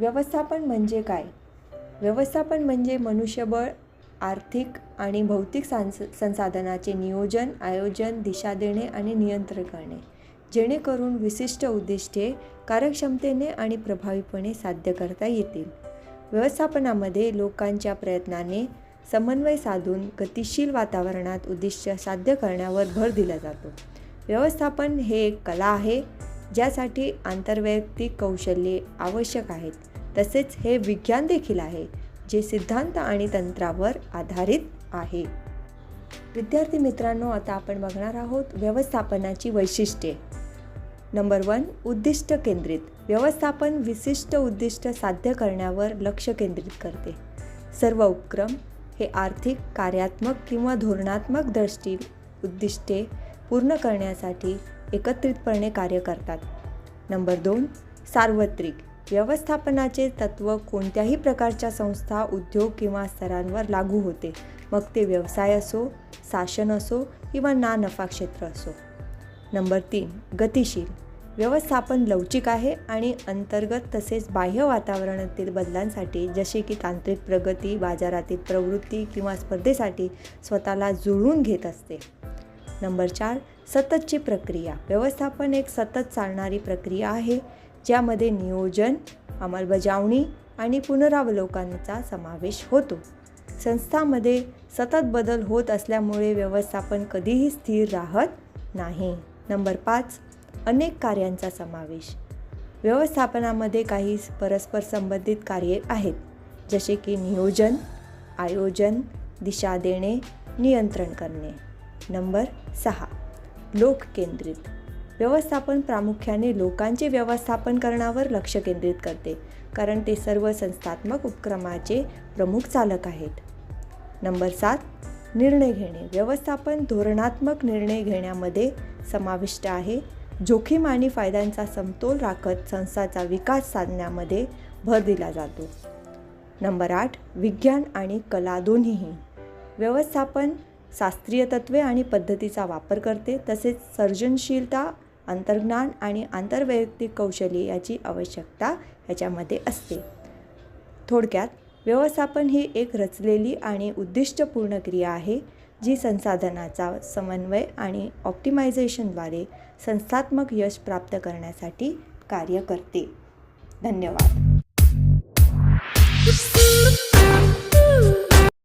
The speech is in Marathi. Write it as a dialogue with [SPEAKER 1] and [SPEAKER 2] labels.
[SPEAKER 1] व्यवस्थापन म्हणजे काय? व्यवस्थापन म्हणजे मनुष्यबळ, आर्थिक आणि भौतिक संसाधनाचे नियोजन, आयोजन, दिशा देणे आणि नियंत्रण करणे, जेणेकरून विशिष्ट उद्दिष्टे कार्यक्षमतेने आणि प्रभावीपणे साध्य करता येतील. व्यवस्थापनामध्ये लोकांच्या प्रयत्नाने समन्वय साधून गतिशील वातावरणात उद्दिष्ट साध्य करण्यावर भर दिला जातो. व्यवस्थापन हे एक कला आहे, ज्यासाठी आंतरवैयक्तिक कौशल्ये आवश्यक आहेत. तसेच हे विज्ञान देखील आहे, जे सिद्धांत आणि तंत्रावर आधारित आहे. विद्यार्थी मित्रांनो, आता आपण बघणार आहोत व्यवस्थापनाची वैशिष्ट्ये. नंबर 1, उद्दिष्ट केंद्रित. व्यवस्थापन विशिष्ट उद्दिष्ट साध्य करण्यावर लक्ष केंद्रित करते. सर्व उपक्रम हे आर्थिक, कार्यात्मक किंवा धोरणात्मक उद्दिष्टे पूर्ण करण्यासाठी एकत्रितपणे कार्य करतात. नंबर 2, सार्वत्रिक. व्यवस्थापनाचे तत्त्व कोणत्याही प्रकारच्या संस्था, उद्योग किंवा स्तरांवर लागू होते, मग ते व्यवसाय असो, शासन असो किंवा ना नफा क्षेत्र असो. नंबर 3, गतिशील. व्यवस्थापन लवचिक आहे आणि अंतर्गत तसेच बाह्य वातावरणातील बदलांसाठी, जसे की तांत्रिक प्रगती, बाजारातील प्रवृत्ती किंवा स्पर्धेसाठी स्वतःला जुळवून घेत असते. नंबर 4, सततची प्रक्रिया. व्यवस्थापन एक सतत चालणारी प्रक्रिया आहे, ज्यामध्ये नियोजन, अंमलबजावणी आणि पुनरावलोकनाचा समावेश होतो. संस्थांमध्ये सतत बदल होत असल्यामुळे व्यवस्थापन कधीही स्थिर राहत नाही. नंबर 5, अनेक कार्यांचा समावेश. व्यवस्थापनामध्ये काही परस्पर संबंधित कार्ये आहेत, जसे की नियोजन, आयोजन, दिशा देणे, नियंत्रण करणे. नंबर 6, लोक केंद्रित. व्यवस्थापन प्रामुख्याने लोकांचे व्यवस्थापन करण्यावर लक्ष केंद्रित करते, कारण ते सर्व संस्थात्मक उपक्रमाचे प्रमुख चालक आहेत. नंबर 7, निर्णय घेणे. व्यवस्थापन धोरणात्मक निर्णय घेण्यामध्ये समाविष्ट आहे. जोखीम आणि फायद्यांचा समतोल राखत संस्थाचा विकास साधण्यामध्ये भर दिला जातो. नंबर 8, विज्ञान आणि कला दोन्हीही. व्यवस्थापन शास्त्रीय तत्त्वे आणि पद्धतीचा वापर करते, तसेच सर्जनशीलता, अंतर्ज्ञान आणि आंतरवैयक्तिक कौशल्ये याची आवश्यकता ह्याच्यामध्ये असते. थोडक्यात, व्यवस्थापन ही एक रचलेली आणि उद्दिष्टपूर्ण क्रिया आहे, जी संसाधनाचा समन्वय आणि ऑप्टिमायझेशनद्वारे संस्थात्मक यश प्राप्त करण्यासाठी कार्य करते. धन्यवाद.